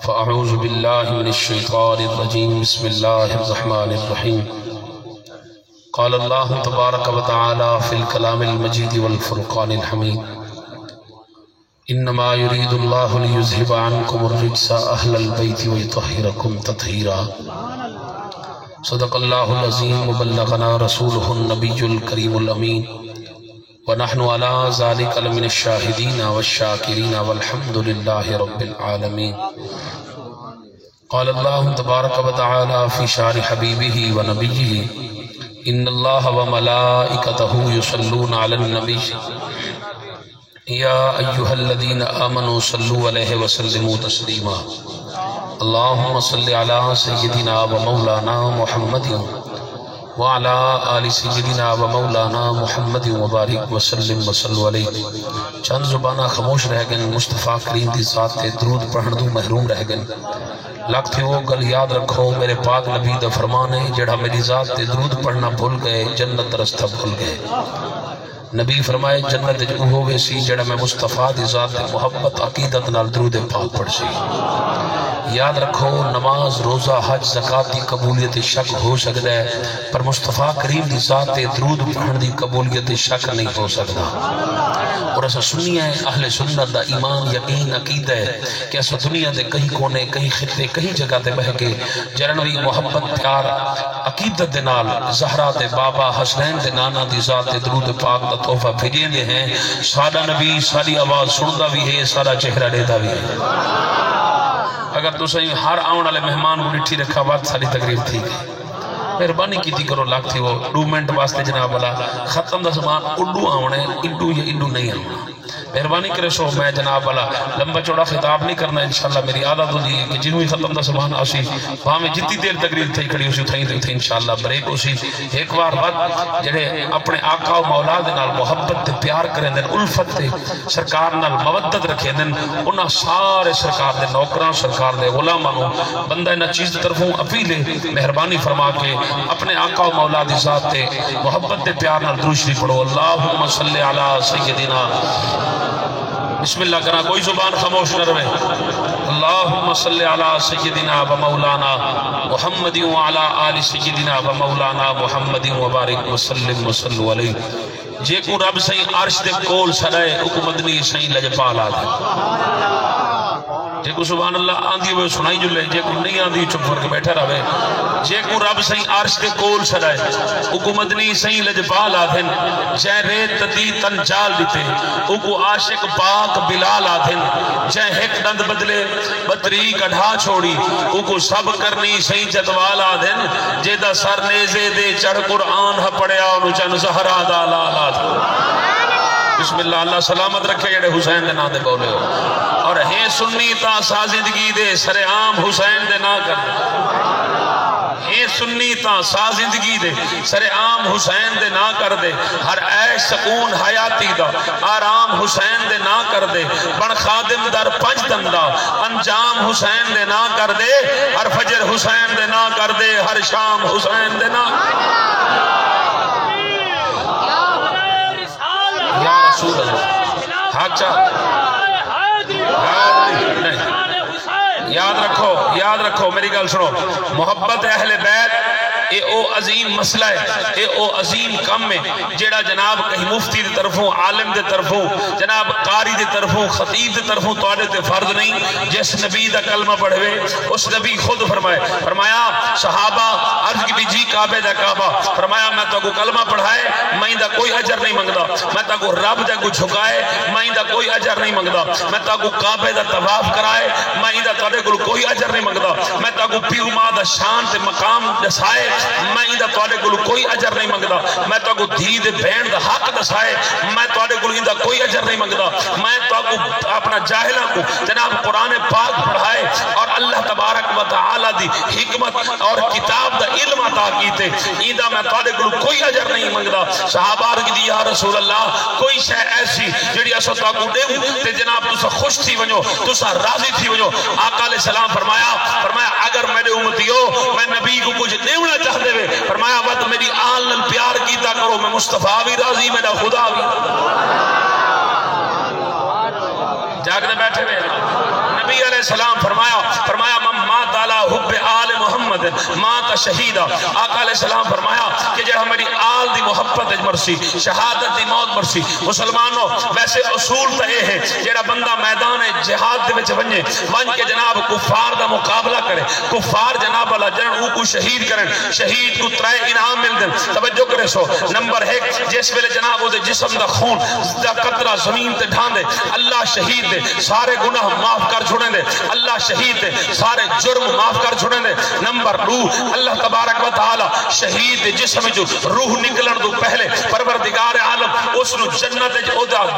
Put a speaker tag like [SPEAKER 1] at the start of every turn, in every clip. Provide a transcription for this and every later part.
[SPEAKER 1] فأعوذ بالله من الشيطان الرجيم بسم الله الرحمن الرحيم قال الله تبارك وتعالى في الكلام المجيد والفرقان الحميد إنما يريد الله ليذهب عنكم الرجس أهل البيت ويطهركم تطهيرا صدق الله العظيم وبلغنا رسوله النبي الكريم الأمين ونحن على ذلك لمن الشاهدين والشاكرين والحمد لله رب العالمين قال الله تبارك وتعالى في شان حبيبه ونبيه إن الله وملائكته يصلون على النبي يا أيها الذين آمنوا صلوا عليه وسلموا تسليما اللهم صل على سيدنا ومولانا محمد وعلى آل سيدنا ومولانا محمد وبارک وسلم وصلوا علیہ. چند زبانہ خاموش رہ گئے مصطفیٰ کریم دی ذات تے درود پڑھن دو محروم رہ گئے. لکھ تھے وہ گل یاد رکھو میرے پاک نبی دا فرمان ہے جڑا میری ذات تے درود پڑھنا بھول گئے جنت رستہ بھول گئے. نبی فرمائے جنت جو ہوئے سی جڑا میں مصطفیٰ دی ذات تے محبت عقیدت نال درود پاک پڑھ سی. یاد رکھو نماز روزہ حج زکاة دی قبولیت شک ہو سکتا ہے پر مصطفیٰ کریم دی ذات تے درود پڑھن دی قبولیت شک نہیں ہو سکتا. اور ایسا سنی ہے اہل سنت دا ایمان یقین عقیدہ ہے کہ ایسا دنیا دے کہیں کونے کہیں خطے کہیں جگہ تے بہ کے جرنوی محبت پیار عقیدت دے نال زہرا دے بابا حسنین دے نانا دی ذات تے درود پاک دا تحفہ بھیجے دے ہیں. سادہ نبی ساری آواز سندا بھی ہے سارا چہرہ دیتا بھی ہے. اگر تو صحیح ہر آن والے مہمان کو ڈٹھی رکھا بات ساری تقریر تھی مہربانی کی تھی کرو لاکھ تھی وہ 2 منٹ واسطے جناب والا ختم دا سامان اڈو آونے اڈو یا اڈو نہیں آونا. مہربانی کرے سو میں جناب والا لمبا چوڑا خطاب نہیں کرنا انشاءاللہ میری عادت ہوتی ہے کہ جنہوں ہی ختم دا سامان آسی وہاں میں جتنی دیر تقریر تھی کھڑی اسی تھی انشاءاللہ بریک اسی ایک بار بعد جڑے اپنے آقا و مولا دے نال محبت تے پیار کریں دن الفت تے سرکار نال مودت رکھیں دن انہاں سارے سرکار دے نوکران سرکار دے غلامانوں بندہ انہاں چیز طرفوں اپیلے مہربانی فرما کے اپنے آقا و مولا دی ذات تے محبت تے پیار نال درود شریف پڑھو. اللہم صلی علی سیدنا بسم اللہ کرنا کوئی زبان خاموش نہ رہے. اللہم صلی علی سیدنا و مولانا محمد وعلا آل سیدنا و مولانا محمد وبارک وسلم وصلو علیہ. جے کو رب سہیں عرش دے کول سڑائے حکومتنی سہیں لجپال آدھے. جے کو سبحان اللہ آندھی وہ سنائی جو لے جے کو نہیں آندھی چپ کر کے بیٹھا رہے. جے کو رب سہیں عرش دے کول سڑائے حکومتنی سہیں لجپال آدھن جے ریت دی تن جال دیتے اکو عاشق پاک بلال آدھن جے ہک دند بدلے بطری کڑھا چھوڑی اکو سب کرنی سہیں جدوال آدھن جے دا سر نیزے دے چڑھ قرآن پڑیا انو چن زہرہ دا لال آدھن. بسم اللہ اللہ سلامت رکھے جڑے حسین دے نا دے بولے ہو اور ہے سنی تا سازندگی دے سر عام حسین دے نا کر دے. ہے سنی تا سازندگی دے سر عام حسین دے نا کر دے. ہر عیش سکون حیاتی دا آرام حسین دے نا کر دے. بن خادم در 5 دندہ انجام حسین دے نا کر دے. ہر فجر حسین دے نا کر دے. ہر شام حسین دے نا یا رسول اللہ حق چاہ یاد رکھو میری گل سنو. محبت اہل بیت اے او عظیم مسئلہ ہے اے او عظیم کم ہے جیڑا جناب کہیں مفتی دے طرفوں عالم دے طرفوں جناب قاری دے طرفوں خطیب دے طرفوں توڑے تے فرض نہیں. جس نبی دا کلمہ پڑھوے اس نبی خود فرمایا صحابہ عرض کی بھی جی کعبے دا کعبہ فرمایا میں تو کو کلمہ پڑھائے میں دا کوئی اجر نہیں منگدا. میں تا کو رب دا کو جھکائے میں دا کوئی اجر نہیں منگدا. میں تا کو کعبے دا طواف کرائے میں دا توڑے کو کوئی اجر نہیں منگدا. میں تا کو پیو ماں دا شان تے مقام دسائے میں اندہ توڑے کو کوئی اجر نہیں منگدا. میں تو کو دید بین دا حق دسائے میں توڑے کو اندہ کوئی اجر نہیں منگدا. میں تو کو اپنا جاہلہ کو جناب قرآن پاک پڑھائے اور اللہ تبارک و تعالی دی حکمت اور کتاب دا علم عطا کیتے اندہ میں توڑے کو کوئی اجر نہیں منگدا. صحابہ رکھ دی یا رسول اللہ کوئی شے ایسی جڑی اسو تو کو دے تے جناب تسا خوش تھی ونجو تسا راضی تھی ونجو. آقا علیہ السلام فرمایا اگر میرے امتیو میں نبی کو کچھ دیونا چاہتے ہوئے فرمایا وقت میری آل نل پیار کیتا کرو میں مصطفیٰ بھی راضی میرا خدا بھی. جاگنے بیٹھے ہوئے نبی علیہ السلام فرمایا مات علی حب آل محمد مات شہیدہ. آقا علیہ السلام فرمایا کہ جڑا میری آل دی محبت مرسی شہادت دی موت مرسی. مسلمانوں ویسے اصول تو یہ ہے جڑا بندہ میدان جہاد دے وچ ون کے جناب کفار دا مقابلہ کرے, کفار جناب اللہ جن کو شہید کرن, شہید کو 3 انعام مل دیں. توجہ کرے سو. نمبر 1 جس ویلے جناب وہ جسم دا خون دا قطرہ زمین تے ڈھان دے اللہ شہید دے سارے گناہ معاف کر چھوڑیں دے, اللہ شہید دے سارے جرم معاف کر چھوڑیں دے. نمبر 2 اللہ تبارک و تعالی شہید دے جسم جو روح نکلن دو پہلے پروردگار عالم اس نو جنت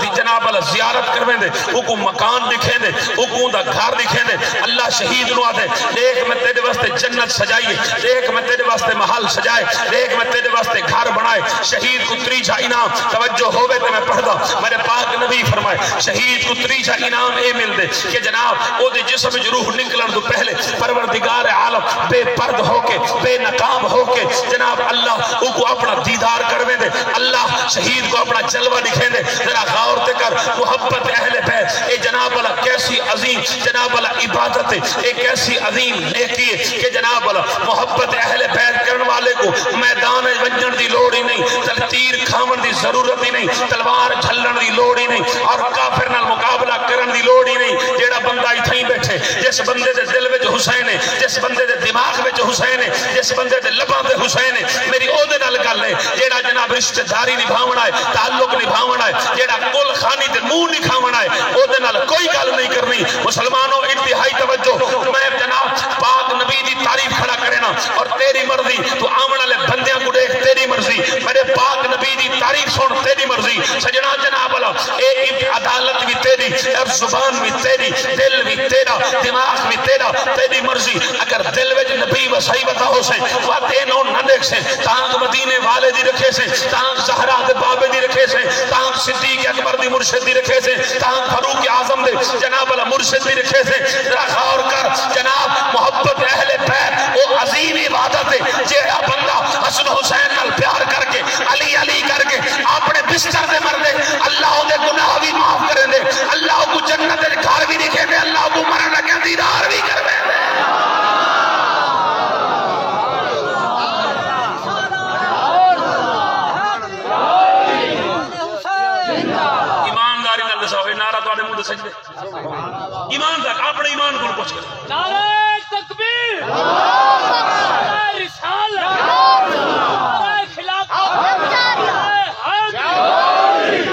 [SPEAKER 1] دی جناب اللہ زیارت کرویں دے, او کو مکان دکھیں دے, او کو دا گھر دکھیں دے. اللہ شہید نو آدھے دیکھ میں تیرے واسطے جنت سجائیے, دیکھ میں تیرے واسطے محل سجائے, دیکھ میں تیرے واسطے گھر بنائے. شہید کو 3 انعام توجہ ہوئے تو میں پڑھدا میرے پاک نبی فرمائے شہید کو 3 انعام اے مل دے کہ جناب او دے جسم جو روح نکلن تو پہلے پروردگار عالم بے پرد ہو کے بے نقاب ہو کے جناب اللہ او کو اپنا دیدار کرویں دے, اللہ شہید کو اپنا جلوہ دکھیں دے. ذرا غور تے کر محبت اہل بیت اے جناب اللہ کیسی عظیم جناب اللہ عبادت ہے, ایک ایسی عظیم نیکی ہے کہ جناب اللہ محبت اہل بیت کرنے والے کو میدان ونجن دی لوڑ ہی نہیں, تیر کھاون دی ضرورت ہی نہیں, تلوار جھلن دی لوڑ ہی نہیں, اور کافر نال مقابلہ کرن دی لوڑ ہی نہیں. جیڑا بندہ اتھیں بیٹھے جس بندے دے دل وچ حسین ہے, جس بندے دے دماغ وچ حسین ہے, جس بندے دے لباں تے حسین ہے, میری او دے نال گل ہے. جیڑا جناب رشتہ داری نبھاونا ہے, تعلق نبھاونا ہے, جیڑا کل خانی تے منہ نہیں کھاونا ہے, او دے نال کوئی گل نہیں کرنی. مسلمانوں انتہائی توجہ, میں جناب پاک نبی دی تعریف کھڑا کرنا اور تیری مرضی تو آمن والے بندیاں کو دیکھ تیری مرضی, میرے پاک نبی دی تعریف سن تیری مرضی. سجنا جناب اللہ اے عدالت بھی تیری, زبان بھی تیری, دل بھی تیرا, دماغ بھی تیرا, تیری مرضی. اگر دل وچ نبی وسائی بتا ہو سے واتے نو نہ دیکھ سے تانگ مدینے والے دی رکھے سے, تانگ زہرا دے بابے دی رکھے سے, تانگ صدیق اکبر دی مرشد دی رکھے سے, تانگ فاروق اعظم دے جناب اللہ مرشد دی رکھے سے. ذرا غور کر جناب محبت اہل بیت او عظیم عبادت ہے. جیڑا بندہ حسن حسین نال پیار کر کے علی علی کر کے اپنے بستر دے مر دے, اللہ دے گناہ بھی معاف کرے دے, اللہ کو جنت دے گھر بھی دکھے دے, اللہ کو مرن لگے دیدار بھی کروے دے. ایمانداری نال دساؤ نعرہ تواڈے منہ تے سجدے ایمان تک اپنے ایمان کو پوچھ کر
[SPEAKER 2] نعرہ تکبیر, نعرہ رسالت, نعرہ خلافت.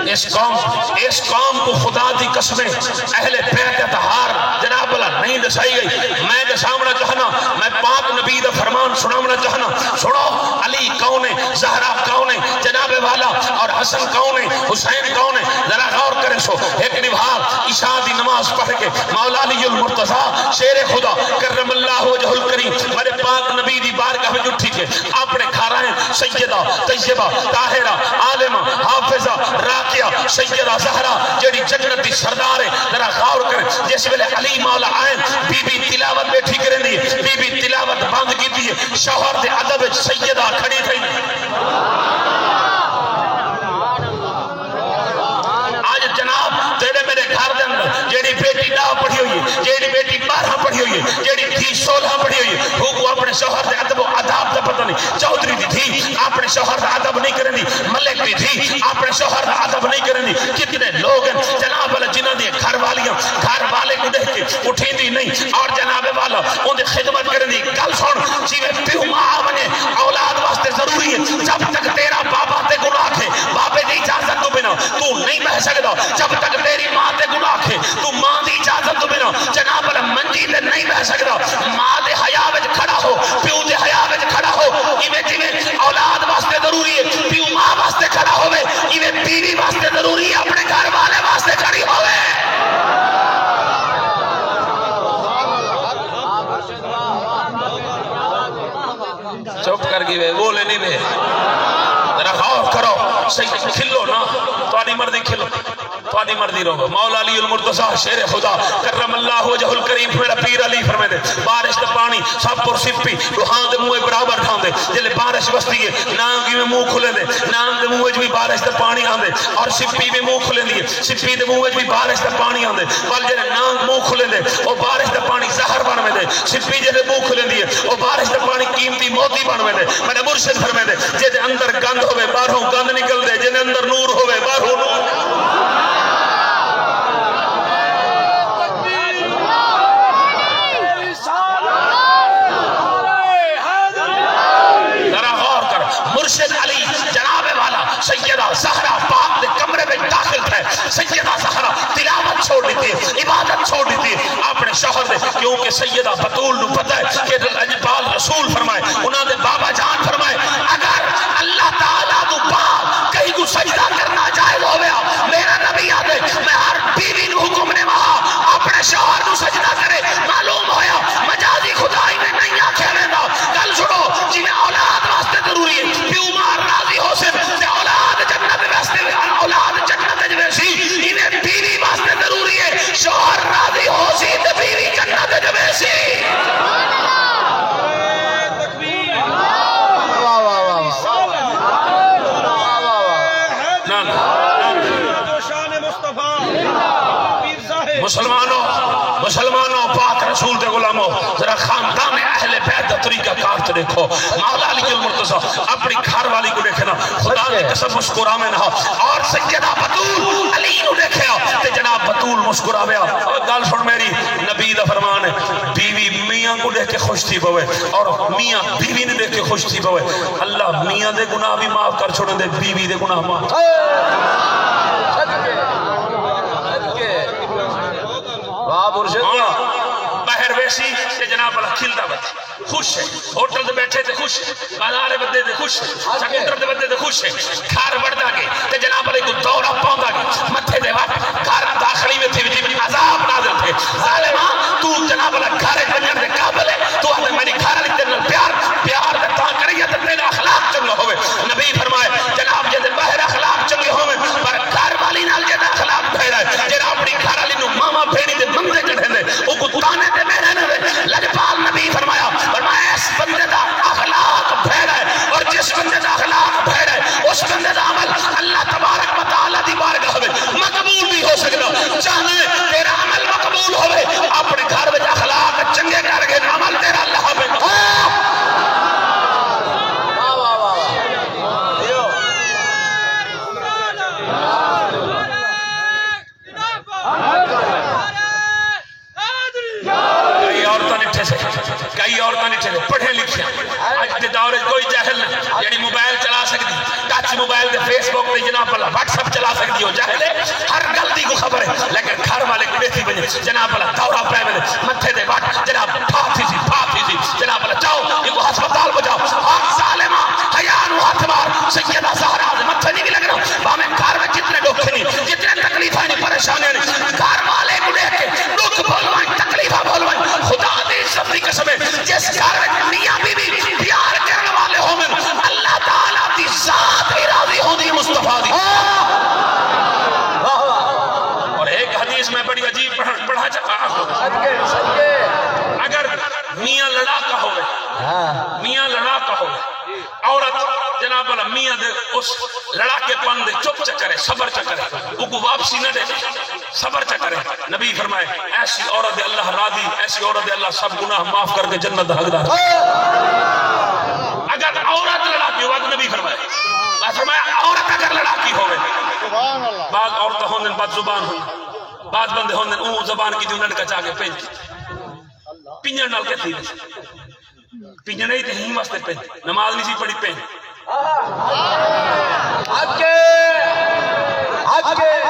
[SPEAKER 1] اس قوم کو خدا دی قسمیں اہل بیت اطہار جناب اللہ نہیں دسائی گئی. میں دساونا چاہنا, میں پاک نبی دا فرمان سناونا چاہنا. سنو علی کون ہے, زہرا کون ہے, جناب والا اور حسن کون ہے, حسین کون ہے. ذرا غور کرے سو. ایک نبھار عشاء دی نماز پڑھ کے مولا علی المرتضیٰ شیر خدا کرم اللہ وجہ الکریم میرے پاک نبی دی بارگاہ میں اٹھی کے اپنے گھرائیں سیدہ طیبہ طاہرہ عالمہ حافظہ راقیہ سیدہ زہرا جڑی جنت دی سردار ہے. ذرا غور کریں جس ویلے علی مولا آئیں بی بی تلاوت بیٹھی کریں دی, بی بی تلاوت بند کی دی, شوہر دے ادب سیدہ کھڑی تھی. آج جناب تیرے میرے گھر دے اندر جیڑی بیٹی 9 پڑھی ہوئی ہے, جیڑی بیٹی 12 پڑھی ہوئی ہے, جیڑی دھی 16 پڑھی ہوئی ہے, وہ اپنے شوہر دے ادب و آداب دا پتہ نہیں. چودھری دی دھی اپنے شوہر دا ادب نہیں کریں دی, ملک دی دھی اپنے شوہر دا ادب نہیں کریں دی. کتنے لوگ ہیں جناب والا جنہاں دی گھر والیاں گھر والے کو دیکھ کے اٹھیں دی نہیں اور جناب والا ان دی خدمت کریں دی. گل سن جی میں پیو ماں بنے اولاد واسطے ضروری ہے. جب تک تیرا بابا تے گناہ ہے بابے دی اجازت تو بنا تو نہیں بہ سکتا. جب تک تیری ماں تے گناہ ہے تو ماں دی اجازت تو بنا جناب والا منجی تے نہیں بہ سکتا. ماں دے حیا وچ کھڑا ہو, پیو دے حیا وچ کھڑا ہو. ایویں اولاد واسطے ضروری ہے پیو ماں واسطے کھڑا ہوے, ایویں بیوی واسطے ضروری ہے اپنے گھر والے واسطے کھڑی ہوے. چپ کر گئی بولے نہیں وے, ذرا غور کرو صحیح کھلو نا, تہاڈی مرضی کھلو, تہاڈی مرضی رہو. مولا علی المرتضیٰ شیر خدا کرم اللہ وجہ الکریم میرا پیر علی فرمائے دے بارش تے پانی سب پر سپی روحاں دے منہ برابر ٹھاندے. جلے بارش بارش بستی ہے نام کی میں منہ کھلے دے نام دے منہ بھی بارش تے پانی آندے اور سپی بھی منہ کھلے دی سپی دے منہ بھی بارش تے پانی آندے بل جے نام منہ کھلے دے او بارش تے پانی زہر بن میں دے سپی جے منہ کھلے دی او بارش تے پانی قیمتی موتی بن میں دے میرے مرشد فرمائے دے جے دے اندر گند ہوے باہروں گند نکل دے جے دے اندر نور ہوے باہروں نور مرشد علی جناب والا سیدہ زہرا پاک دے کمرے میں داخل تھے سیدہ زہرا تلاوت چھوڑ دیتی عبادت چھوڑ دیتی اپنے شوہر دے کیونکہ سیدہ بطول نو پتہ ہے کہ اجبال رسول فرمائے انہاں دے بابا جان فرمائے اگر اللہ تعالیٰ تو پاک کہیں کو سجدہ کرنا جائز ہو گیا میرا نبی آدھے میں ہر بیوی نو حکم نے وہاں اپنے شوہر نو سجدہ کرے معلوم ہویا مجازی خدائی میں نہیں آکھے میں دا کل چھوڑو جنہیں اولاد واسطے ضروری ہے بیمار راضی ہو سے اولاد جنت واسطے اولاد جنت جویسی انہیں بیوی واسطے ضروری ہے شوہر راضی ہو سی تو بیوی جنت جویسی مسلمانوں پاک رسول دے غلاموں ذرا خاندان اہل بیت دا طریقہ کار تو دیکھو مولا علی المرتضی اپنی گھر والی کو دیکھنا خدا نے قسم مسکرا میں نہ اور سیدہ بطول علی کو دیکھیا تے جناب بطول مسکرا میں گل سن میری نبی دا فرمان ہے بیوی میاں کو دیکھ کے خوش تھی پوے اور میاں بیوی نے دیکھ کے خوش تھی پوے اللہ میاں دے گناہ بھی معاف کر چھوڑے دے بیوی دے گناہ معاف باہر ویسی کہ جناب اللہ کھلتا بچے خوش ہے ہوٹل دے بیٹھے تھے خوش ہے بازار بدے تھے خوش ہے سکندر دے بدے تھے خوش ہے گھر بڑھتا گئے تے جناب اللہ کو دورہ پاؤندا گئے متھے دے وقت گھر داخلی میں تھی بھی عذاب نازل تھے ظالمہ تو جناب اللہ گھر بننے دے قابل ہے تو ہمیں میری گھر لکھ دے پیار دے تاں کریے تے تیرا اخلاق چنگا ہوئے نبی فرمائے جناب جے باہر اخلاق چنگے ہوئے پر گھر والی نال جے اخلاق بھیڑا ہے جے اپنی گھر والی نو ماما بھیڑی دے بندے چڑھے دے او کو تانے تے میرے نہ لجپال نبی فرمایا اس بندے دا اخلاق بھیڑا ہے اور جس بندے دا اخلاق بھیڑا ہے اس بندے دا عمل اللہ تبارک و تعالی دی بارگاہ میں مقبول بھی ہو سکتا چاہے تیرا عمل مقبول ہوئے اپنے گھر میں اخلاق چنگے کر کے عمل تیرا اللہ میں کئی عورتیں نہیں چلے پڑھے لکھے آج کے دور کوئی جاہل نہیں یعنی موبائل چلا سکتی ٹچ موبائل دے فیس بک دے جناب اللہ واٹس ایپ چلا سکتی ہو جاہل ہے ہر غلطی کو خبر ہے لیکن گھر والے کو دیکھی بنے جناب اللہ دورہ پہ ملے متھے دے واٹ جناب پھاتی سی جناب اللہ جاؤ یہ کو ہسپتال کو جاؤ آگ ظالمہ حیان و ہتبار سیدہ زہرا متھے نہیں لگ رہا ہمیں گھر میں جتنے دکھ نہیں جتنے تکلیفیں نہیں پریشانیاں نہیں گھر والے کو دیکھ کے دکھ بھولوائیں تکلیفیں بھولوائیں خدا دے سفری قسم ہے جس گھر میں میاں بی بی پیار کرنے والے ہوں میں اللہ تعالیٰ دی ذات ہی راضی ہوں دی مصطفیٰ دی اور ایک حدیث میں بڑی عجیب پڑھا چکا اگر میاں لڑاکا ہوئے عورت جناب اللہ میاں دے اس لڑاکے پن دے چپ چکرے صبر چکرے وہ کو واپسی نہ دے صبر چکرے نبی فرمائے ایسی عورت دے اللہ راضی ایسی عورت دے اللہ سب گناہ معاف کر کے جنت حقدار اگر عورت لڑاکی ہوا تو نبی فرمائے عورت اگر لڑاکی ہوئے بعض عورتیں ہوندن بعض زبان ہوندن بعض بندے ہوندن اون زبان کی جو نڑکا چاہ کے پینجن نال کہتی پینجن نہیں تھے ہی واسطے پینج نماز نہیں سی پڑھی پینج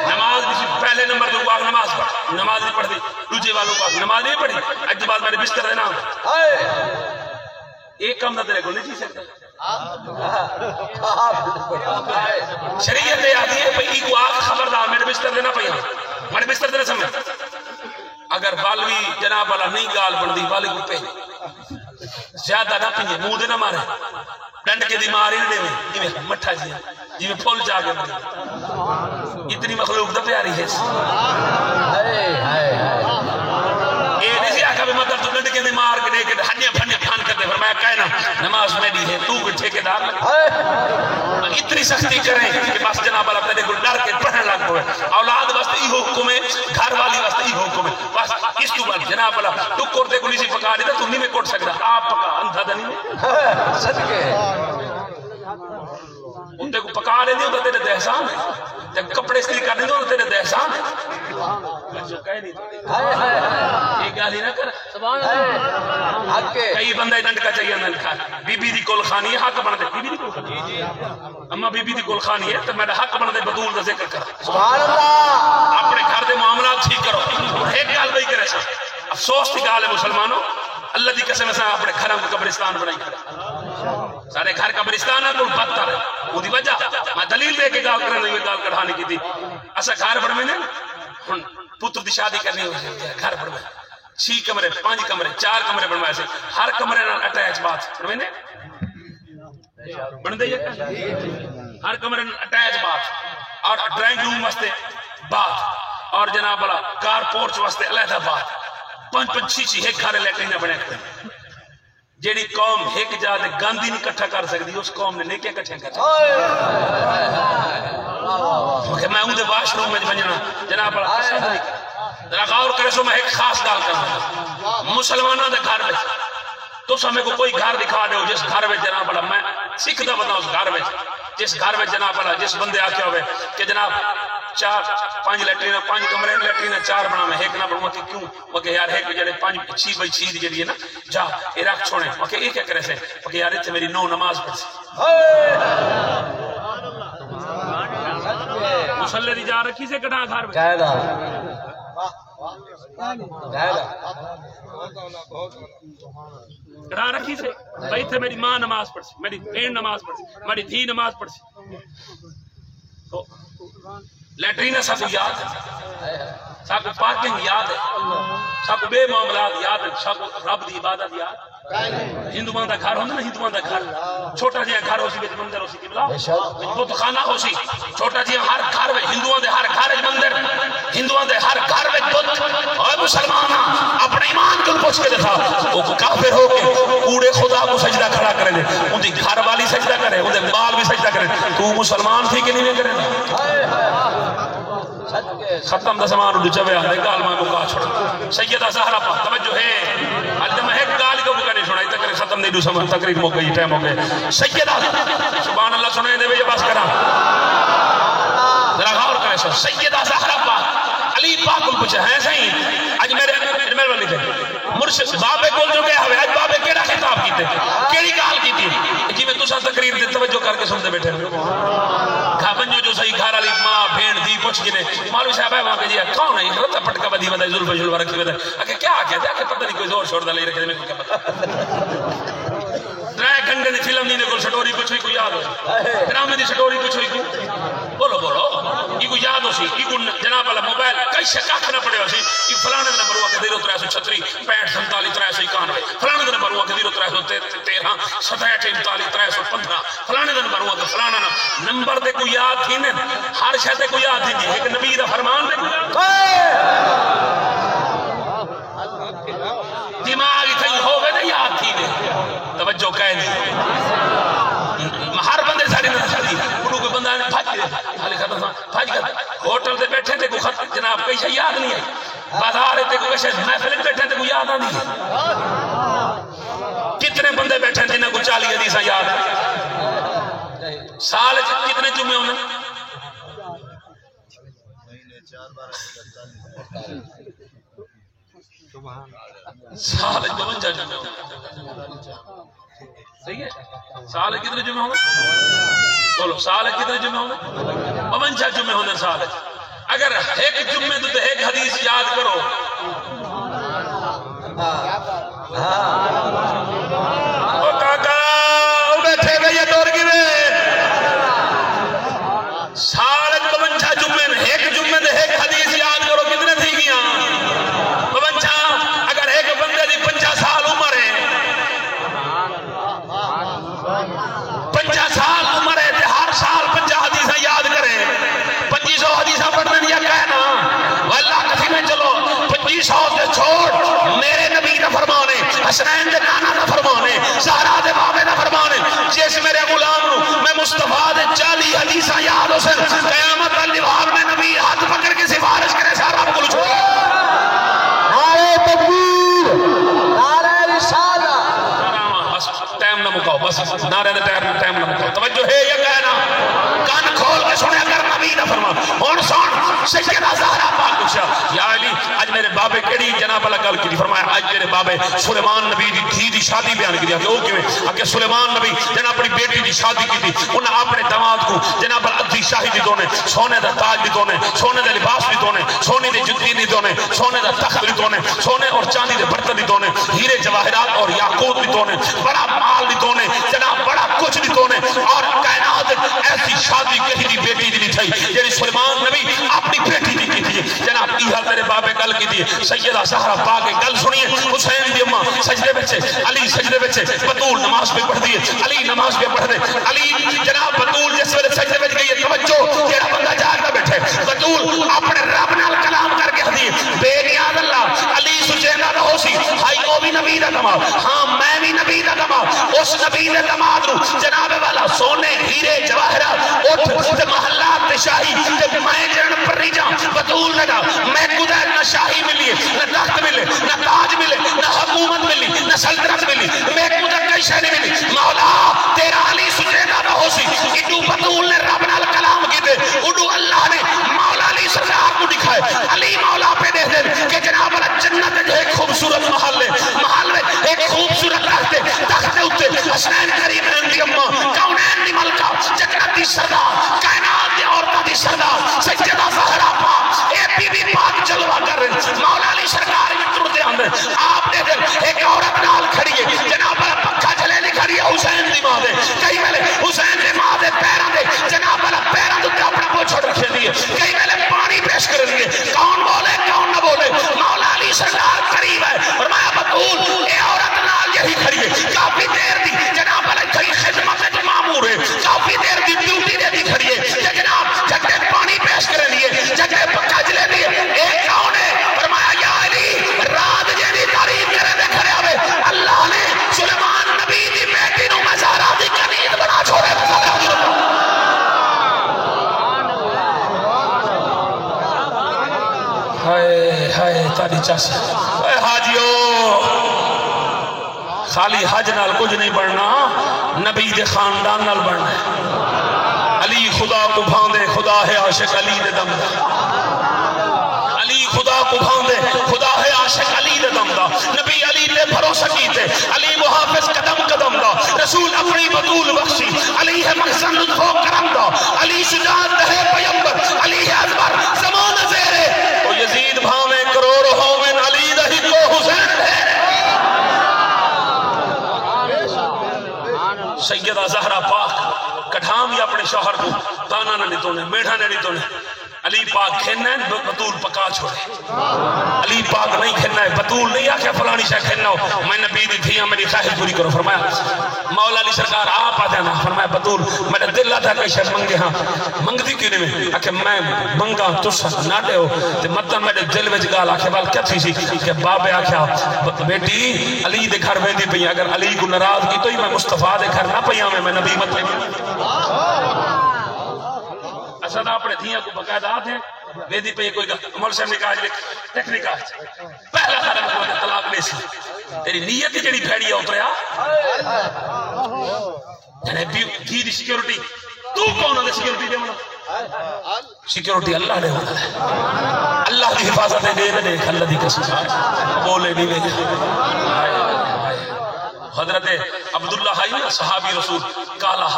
[SPEAKER 1] نماز بھی پہلے نمبر دو باغ نماز پڑھ نماز نہیں پڑھ دی دوسرے والوں باغ نماز نہیں پڑھی اج بعد میرے بستر دینا ایک کام نہ تیرے کو نہیں جی سکتا شریعت آدھی ہے پہی کو آگ خبردار میرے بستر دینا پہی میرے بستر دینا سمجھ اگر بالوی جناب والا نہیں گال بڑھ دی والی کو پہی زیادہ نہ پینجے منہ دے نہ مارے ڈنڈ کے دی ماری نہ دے میں مٹھا جی میں پھول جا کے مری اتنی مخلوق دا پیاری ہے یہ نہیں آکھا بھی مطلب تو ڈنڈ کے دی مار کے دے کے ہنیا پھنیا پھان کرتے فرمایا کہنا نماز میں دی ہے تو کو ٹھیکے ٹھیکیدار لگے اتنی سختی کریں کہ بس جناب اللہ تیرے کو ڈر کے پڑھنے لگ پڑے اولاد واسطے ہی حکم ہے گھر والی واسطے ہی حکم ہے بس اس تو بعد جناب اللہ تو کرتے کو نہیں سی پکا دیتا تو نہیں میں کوٹ سکتا آپ پکا اندھا دا نہیں صدقے ان کو پکا دے دیو تو تیرے دے احسان ہے جب کپڑے استری کر دے دیو تو تیرے دے احسان ہے یہ گالی نہ کر کئی بندے ڈنڈ کا چاہیے اندر کھا بی بی دی کول خانی ہے حق بن دے بی بی دی کول خانی اما بی بی دی کول خانی ہے تو میرا حق بن دے بدول دا ذکر کر سبحان اللہ اپنے گھر دے معاملات ٹھیک کرو ایک گال بھائی کرے سا افسوس کی گال ہے مسلمانوں اللہ دی قسم سے اپنے گھروں کو قبرستان بنائی کھڑا سارے گھر قبرستان ہے تو بدتر ہے وہ دی وجہ میں دلیل دے کے گال کرنے ہوئے گال کڑھانے کی تھی ایسا گھر بڑھ میں نے پتر دی شادی کرنی ہوئی گھر بڑھ میں 6 کمرے 5 کمرے 4 کمرے بنوائے سے ہر کمرے نال اٹیچ باتھ بڑھ میں نے بن دے یہ ہر کمرے نال اٹیچ باتھ اور ڈرائنگ روم واسطے باتھ اور جناب والا کار پورچ واسطے علیحدہ باتھ 5-6 ایک گھر لیٹرین بنے جیڑی قوم ایک جا دے گاندھی نہیں کٹھا کر سکتی اس قوم نے نیکیاں کٹھے کر سکتی میں ہوں دے واش روم میں بننا جناب بڑا پسند نہیں کر ذرا غور کرے سو میں ایک خاص گال کرنا مسلمانوں دے گھر میں تو سمیں کو کوئی گھر دکھا دے جس گھر میں جناب بڑا میں سکھ دا بتا اس گھر میں جس گھر میں جناب بڑا جس بندے آکے ہوئے کہ جناب 4-5 لیٹرین 5 کمرے لیٹرین 4 بنا میں ایک نہ بڑھوں کہ کیوں وہ کہ یار ایک جڑے 5-6 دی جڑی ہے نا جا یہ رکھ چھوڑیں وہ کہ یہ کیا کرے سے وہ کہ یار اتنے میری 9 نماز پڑھ سی مسلح دی جا رکھی سے کٹا گھر میں کٹا رکھی سے بھائی تھے میری ماں نماز پڑھ سی میری بہن نماز پڑھ سی میری دھی نماز پڑھ سی لیٹرین سب یاد ہے سب پارکنگ یاد ہے سب بے معاملات یاد ہے سب رب دی عبادت یاد ہندوان دا گھر ہوندہ نا ہندوان دا گھر چھوٹا جہاں گھر ہو سی بیچ مندر ہو سی قبلہ بت خانہ ہو سی چھوٹا جہاں ہر گھر میں ہندوان دے ہر گھر مندر ہندوان دے ہر گھر میں بت اور مسلمان اپنے ایمان کو پوچھ کے دکھا وہ کافر ہو کے کوڑے خدا کو سجدہ کھڑا کرے دے ان دی گھر والی سجدہ کرے ان دے بال بھی سجدہ کرے تو مسلمان تھی کہ نہیں کرے ختم دا زمان اڈو چوے آدھے گال ماں کو کہا چھوڑا سیدہ زہرہ پاک توجہ ہے آج دم ہے گال کو بکا نہیں چھوڑا تقریر ختم نہیں دو سمجھ تقریر موقع یہ ٹائم ہو گئے سیدہ سبحان اللہ سنائیں دے یہ باس کرا ذرا غور کرے سو سیدہ زہرہ پاک علی پاک کو پوچھا ہے صحیح آج میرے والی تھے مرشد بابے کول جو گیا ہوئے آج بابے کیڑا خطاب کیتے کیڑی گال کیتی جی میں تسا تقریر دے توجہ کر کے سنتے بیٹھے گھا بنجو جو صحیح گھر علی ماں بھین دی پوچھ گنے مولوی صاحب ہے وہاں پہ جی کون ہے یہ رتا پٹکا بدی بدا ظلف جلوہ رکھی بدا اکھے کیا آگیا تھا کہ پتہ نہیں کوئی زور شور دا لے رکھے میں کو کیا پتہ 3 گھنٹے دی فلم نہیں کو سٹوری کچھ ہوئی کو یاد ہو ڈرامے دی سٹوری کچھ ہوئی کو بولو بولو یہ کو یاد ہو سی یہ کو جناب اللہ موبائل کئی شکاک نہ پڑے ہو سی یہ فلانے دن نمبر ہوا کہ 0336 65 47 391 فلانے دن نمبر ہوا کہ 0313 67 39 315 فلانے دن نمبر ہوا کہ فلانا نمبر دے کو یاد تھی نے ہر شہدے کو یاد تھی نہیں ایک نبی دا فرمان دے کو دماغ اتنی ہو گئے دے یاد تھی نے توجہ کہہ دی ہر بندے ساری نظر ساری انہوں کوئی بندہ بھاج گئے حالی ختم بھاج گئے ہوٹل دے بیٹھے تھے کوئی خط جناب کئی شاہ یاد نہیں ہے بازار تے کوئی شاہ محفل بیٹھے تھے کوئی یاد نہیں ہے کتنے بندے بیٹھے تھے جنہیں کو 40 حدیثاں یاد ہے سال کتنے جمعے ہونے سال 52 جمعے ہونے صحیح ہے سال کتنے جمعے ہونے بولو سال کتنے جمعے ہونے 52 جمعے ہونے سال اگر ایک جمعے تو ایک حدیث یاد کرو او کاکا بیٹھے گئے یہ دور گرے سال 52 جمعے میں ایک جمعے تو ایک حدیث یاد کرو کتنے تھی گیا 52 اگر ایک بندے دی 50 سال عمر ہے 50 سال عمر ہے ہر سال 50 حدیثیں یاد کرے 2500 حدیثیں پڑھنے دیا کہنا واللہ کسی میں چلو 2500 سے چھوڑ میرے نبی نہ فرمانے حسنین دے نانا نہ فرمانے زہرا دے بابے نہ فرمانے جس میرے غلام حسین قیامت والی بار میں نبی ہاتھ پکڑ کے سفارش کرے سارا کو چھوڑ
[SPEAKER 3] نعرہ تکبیر نعرہ رسالہ
[SPEAKER 1] بس ٹائم نہ مکاؤ بس نعرہ دے ٹائم نہ مکاؤ توجہ ہے یہ کہنا کان کھول کے سنے اگر نبی نہ فرما ہون سن سیدہ زہرا پاک پوچھا یا علی اج میرے بابے کیڑی جناب اللہ گل کی فرمایا اج میرے بابے سلیمان نبی دی دھی دی شادی بیان کی کہ او کیویں کہ سلیمان نبی جناب اپنی بیٹی دی شادی کی تھی انہاں اپنے داماد کو جناب ادھی شاہی دی دونے سونے دا تاج دی دونے سونے دا لباس دی دونے سونے دی جُتی دی دونے سونے دا تخت دی دونے سونے اور چاندی دے برتن دی دونے ہیرے جواہرات اور یاقوت دی دونے بڑا مال دی دونے جناب بڑا کچھ دی دونے اور کائنات ایسی شادی کہی دی بیٹی دی تھی یعنی سلیمان نبی اپنی بیٹی دی کی تھی جناب یہ میرے بابے گل کی تھی سیدہ زہرا پاک کے گل سنیے حسین دی اماں سجدے بچے علی سجدے بچے بطول نماز پہ پڑھ دیے علی نماز پہ پڑھ دے علی جناب بطول جس ویلے سجدے بچ گئی توجہ تیرا بندہ جاگتا بیٹھے بطول اپنے رب نال کلام کر کے دی بے نیاز اللہ علی سجدہ نہ ہو سی ہائی او بھی نبی دا دماغ ہاں میں بھی نبی دا دماغ اس نبی دا دماغ جناب والا سونے ہیرے جواہرات اٹھ تے محلات تے شاہی تے میں جن پر نہیں جاؤں بطول لگا میں قدر نہ شاہی ملی نہ تخت ملے نہ تاج ملے نہ حکومت ملی نہ سلطنت ملی میں قدر کئی شاہ نہیں ملی مولا تیرا علی سجدہ نہ ہو سی اڈو بطول نے رب نال کلام کی دے اڈو اللہ نے مولا علی سرکار کو دکھائے علی مولا پہ دے دے کہ جناب اللہ جنت ایک خوبصورت محل ہے محل میں ایک خوبصورت رکھتے تخت اتے حسین کریم دی اماں کونین دی ملکہ جنت دی سردار کائنات دی عورتوں دی سردار سیدہ زہرا پاک اے بی بی پاک جلوہ کر رہے مولا علی سرکار میں ٹرتے اندر آپ نے دل ایک عورت نال کھڑی ہے جناب اللہ پکھا جلے نہیں کھڑی ہے حسین دی ماں دے کئی ملے حسین دی ماں دے پیران دے جناب اللہ پیران دے اپنا پوچھڑ رکھے دیئے کئی ملے پانی پیش کر دیئے کون بولے کون نہ بولے مولا علی سرکار قریب ہے اور میں بطول اے عورت نال یہی کھڑی ہے کافی دیر دی جناب اللہ کئی خدمت ہے معمور ہے کافی دیر دی ڈیوٹی دے دی کھڑی ہے جناب جگہ پانی پیش کر لیے جگہ پکا جلے دیئے ایک کون ہے فرمایا یا علی رات جیدی تعریف کرے دے کھڑے آوے اللہ نے سلیمان نبی دی بیٹی نو مزارہ دی کنید بنا چھوڑے ہائے ہائے تاری چاس اے حاجیو خالی حج نال کچھ نہیں بڑھنا نبی دے خاندان نال بڑھنا ہے علی خدا کو بھاندے خدا ہے عاشق علی دے دم دا علی خدا کو بھاندے خدا ہے عاشق علی دے دم دا نبی علی نے بھروسہ کیتے علی محافظ قدم قدم دا رسول اپنی بطول بخشی علی ہے محسن لطف و کرم دا علی شجاعت ہے پیمبر علی ہے ازبر زمان زیرے تو یزید بھاویں کروڑ ہومن علی دہی کو حسین ہے سیدہ زہرا پاک کٹھام یا اپنے شوہر کو دانا نہ نیتونے میڑھا نہ نیتونے علی پاک کھینا ہے بطول پکا چھوڑے علی پاک نہیں کھینا ہے بطول نہیں آکھیا فلانی شاہ کھینا ہو میں نبی دی تھیاں میری خواہش پوری کرو فرمایا مولا علی سرکار آپ آتے ہیں فرمایا بطول میرے دل آتا ہے کہ شاہ منگے ہاں منگ دی کیوں نہیں آکھے میں منگا تُسا ناٹے ہو تے مطلب میرے دل میں جگال آکھے بال کیا تھی سی کہ بابے آکھیا بیٹی علی دے گھر میں دی پئی اگر علی کو ناراض کی تو ہی میں مصطفیٰ دے گھر نہ پئی میں نبی مت اسد اپنے دھیاں کو باقاعدہ آتے ہیں ویدی پہ کوئی عمر صاحب نکاح ٹیک نکاح پہلا خرم کو طلاق لے سی تیری نیت ہی جڑی پھیڑی ہے اتریا یعنی بھی دی سیکیورٹی تو کون ہے سیکیورٹی دے ہونا سیکیورٹی اللہ نے ہونا ہے اللہ کی حفاظت دے دے اللہ دی قسم بولے نہیں دے حضرت عبداللہ حی صحابی رسول کالا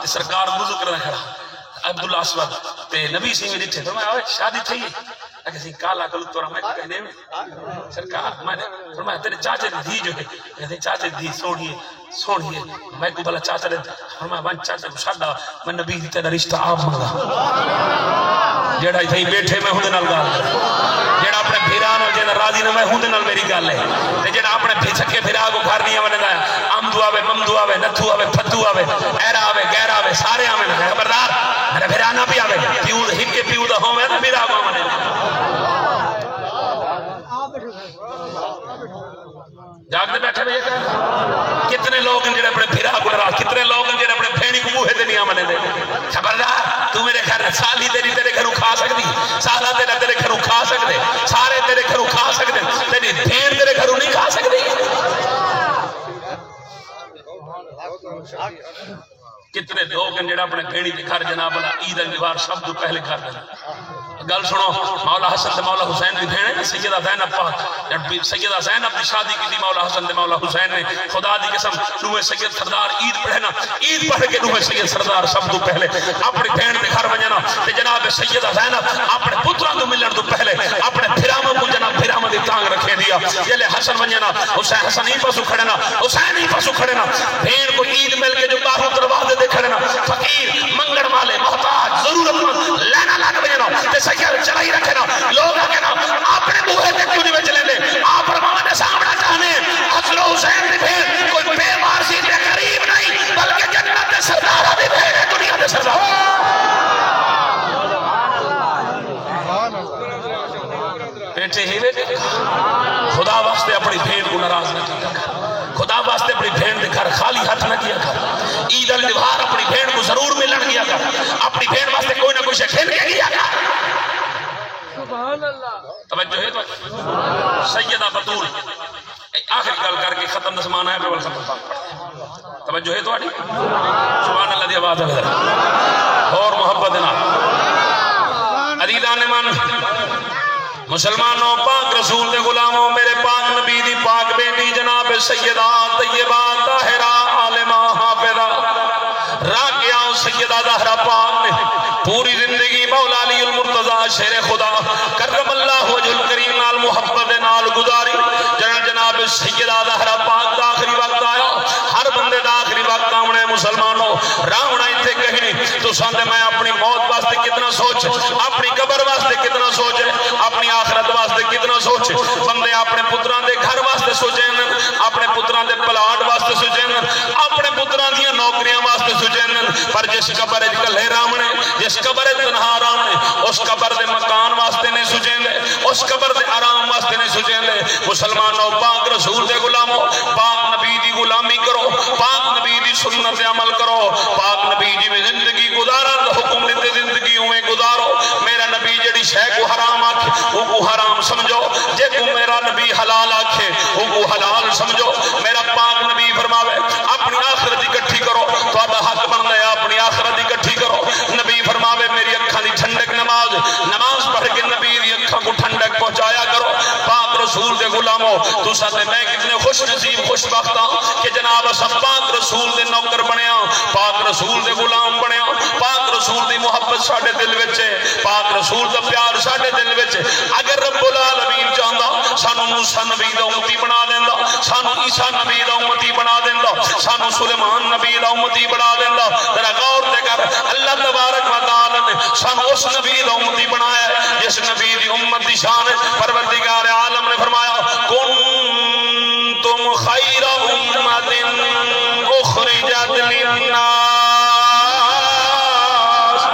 [SPEAKER 1] سرکار وضو کرنا کھڑا عبداللہ اسود تے نبی سی میں ڈٹھے فرمایا اوے شادی تھی اگر سی کالا کلو تو میں کہنے میں سرکار میں نے فرمایا تیرے چاچے دی جو ہے کہتے چاچے دی سونی ہے میں کو بلا چاچا دے فرمایا بان چاچا کو شادہ میں نبی دی تیرا رشتہ آپ منگا جیڑا ہی تھی بیٹھے میں ہوں دے نال گال جیڑا اپنے بھیران ہو جیڑا راضی نہ میں ہوں دے نال میری گال ہے جیڑا اپنے بھیچکے بھیرا کو گھر نہیں آنے دایا آمدو آوے ممدو آوے نتھو آوے پھتو آوے ایرا آوے گیر آوے سارے آوے نہ خبردار میرا بھیرانا بھی آوے پیود ہکے پیود ہوں میں نہ میرا کو آمنے جاگتے بیٹھے بھی یہ کہا کتنے لوگ ہیں جنہیں اپنے بھیرا کو نراز کتنے لوگ ہیں جنہیں اپنے بھینی کو موہے دے نہیں آمنے دے خبردار تو میرے گھر سالی تیری تیرے گھروں کھا سکتی سالہ تیرے گھروں کھا سکتے سارے تیرے گھروں کھا سکتے تیری بھیڑ تیرے گھروں نہیں کھا سکتی کتنے لوگ ہیں جڑا اپنے بھیڑی کے گھر جناب اللہ عید الجوار سب تو پہلے کر دیں گل سنو مولا حسن تے مولا حسین دی بھیڑ ہے سیدہ زینب پاک جب سیدہ زینب دی شادی کی تھی مولا حسن تے مولا حسین نے خدا دی قسم دوے سید سردار عید پڑھنا عید پڑھ کے دوے سید سردار سب تو پہلے اپنی بھیڑ دے گھر وجنا تے جناب سیدہ زینب اپنے پتراں تو ملن تو پہلے اپنے بھراواں کو جناب بھراواں دی تانگ رکھے دیا جلے حسن وجنا حسن ہی پاسو کھڑے نا حسین ہی پاسو کھڑے نا بھیڑ کو عید مل کے جو باہر دروازے دے کھڑے نا فقیر منگڑ والے محتاج ضرورت مند لینا لگ وجنا تے سیدہ چلائی رکھے نا لوگ آگے نا اپنے بوہے تے کیوں نہیں بچ لیندے آپ فرمانے نے سامنا چاہنے حسن و حسین دی بھیڑ کوئی بے مارسی دے قریب نہیں بلکہ جنت دے سردارہ دی بھیڑ ہے دنیا دے سردار بیٹے ہی بیٹے خدا واسطے اپنی بھیڑ کو ناراض نہ کیا کر خدا واسطے اپنی بھیڑ دے گھر خالی ہاتھ نہ کیا کر عید الجوار اپنی بھیڑ کو ضرور ملن گیا کر اپنی بھیڑ واسطے کوئی نہ کوئی شے کھیل کے گیا کر
[SPEAKER 2] سبحان اللہ
[SPEAKER 1] توجہ ہے تو سیدہ بطول آخری گل کر کے ختم دسمان ہے بول ختم توجہ ہے تو سبحان اللہ دی آواز ہے اور محبت نا عزیزان من مسلمانوں پاک رسول دے غلاموں میرے پاک نبی دی پاک بیٹی جناب سیدہ طیبہ طاہرہ عالمہ حافظہ راقیہ سیدہ زہرا پاک نے پوری زندگی مولا علی المرتضی شیر خدا کرم اللہ وجہ الکریم نال محبت نال گزاری جناب سیدہ زہرا پاک دا آخری وقت آیا ہر بندے دا آخری وقت آمنے مسلمانوں راونا ایتھے کہیں نہیں تو ساندے میں اپنی موت واسطے کتنا سوچ اپنی قبر واسطے کتنا سوچ اپنی آخرت واسطے کتنا سوچ بندے اپنے پتران دے گھر واسطے سوچیں اپنے پتران دے پلاٹ واسطے سوچیں اپنے پتران دیا نوکریاں واسطے سوچیں پر جس قبر کلے رامنے جس قبر تنہا رامنے اس قبر دے مکان واسطے نہیں سوچیں گے اس قبر دے آرام واسطے نہیں سوچیں گے مسلمانوں پاک رسول دے غلاموں پاک نبی دی غلامی کرو پاک نبی دی سنت عمل کرو پاک نبی جی میں زندگی گزارا حکم دیتے زندگی ہوئے گزارو میرا نبی جڑی شے کو حرام آکھے وہ کو حرام سمجھو جے کو میرا نبی حلال آکھے وہ کو حلال سمجھو میرا پاک نبی فرماوے اپنی آخرت اکٹھی کرو تو آدھا حق بن گیا اپنی آخرت اکٹھی کرو نبی فرماوے میری اکھاں دی ٹھنڈک نماز پڑھ کے نبی دی اکھاں کو ٹھنڈک پہنچایا کرو پاک رسول دے غلاموں تو ساتھ میں کتنے خوش نصیب خوش بخت ہاں کہ جناب سب پاک رسول دے نوکر بنیا پاک رسول دے غلام بنیا پاک رسول دی محبت ساڈے دل وچ ہے پاک رسول دا پیار ساڈے دل وچ اگر رب العالمین چاہندا سانو موسیٰ نبی دا امتی بنا دیندا سانو عیسیٰ نبی دا امتی بنا دیندا سانو سلیمان نبی دا امتی بنا دیندا ذرا غور تے کر اللہ تبارک و تعالی نے سانو اس نبی دا امتی بنایا ہے جس نبی دی امت دی شان ہے پروردگار عالم نے فرمایا کنتم خیر امت اخرجت للناس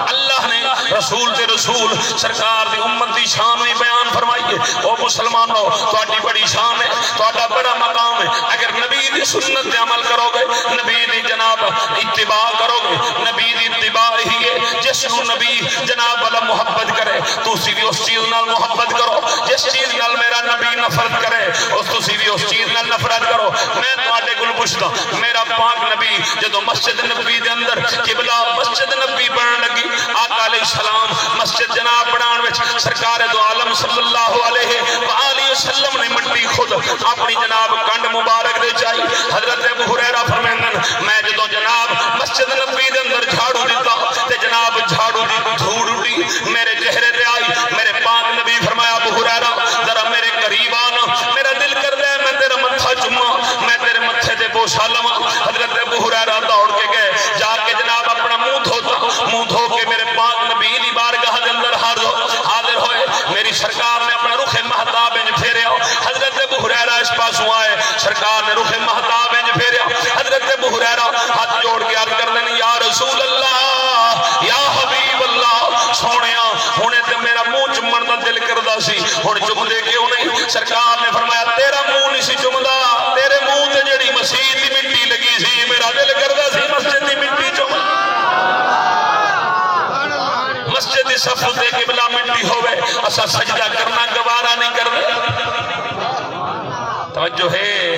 [SPEAKER 1] اللہ نے رسول تے رسول سرکار دی امت دی شان ہی بیان فرمائیے او مسلمانوں تہاڈی بڑی شان ہے تہاڈا بڑا مقام ہے اگر نبی دی سنت تے عمل کرو گے نبی دی جناب اتباع کرو گے نبی دی اتباع ہی ہے جس نو نبی جناب والا محبت کرے تسی بھی اس چیز نال محبت کرو جس چیز نال میرا نبی نفرت کرے اس تسی بھی اس چیز نال نفرت کرو میں تہاڈے کول پوچھدا میرا پاک نبی جدوں مسجد نبوی دے اندر قبلہ مسجد نبوی بنن لگی آقا علیہ السلام مسجد جناب بنان وچ سرکار دو عالم صلی اللہ علیہ وآلہ وسلم نے مٹی خود اپنی جناب کنڈ مبارک دے چائی حضرت ابو ہریرہ فرمائندن میں جدوں جناب مسجد نبوی دے اندر جھاڑو دیتا تے جناب جھاڑو دی دھوڑ اٹھی میرے چہرے تے آئی میرے پاک نبی فرمایا ابو ہریرہ ذرا میرے قریب آنا میرا دل کر دے میں تیرا متھا چوما میں تیرے متھے تے بوسا لواں حضرت ابو ہریرہ دوڑ کے گئے جا کے جناب اپنا منہ دھوتا منہ دھو کے میرے پاک نبی دی بارگاہ دے اندر حاضر ہوئے میری سرکار نے اپنا رخ مہتاب انج پھیریا حضرت ابو ہریرہ اس پاسوں آئے سرکار نے رخ مہتاب انج پھیریا حضرت ابو ہریرہ ہاتھ جوڑ کے عرض کر دیں یا رسول اللہ یا حبیب اللہ سونیا ہونے تے میرا منہ چمن دا دل کردا سی ہن چم دے کیوں نہیں سرکار نے فرمایا تیرا منہ نہیں سی چمدا تیرے منہ تے جڑی مسجد دی مٹی لگی سی میرا دل کردا سی مسجد دی مٹی چم پاسا سجدہ کرنا گوارا نہیں کرتے. توجہ ہے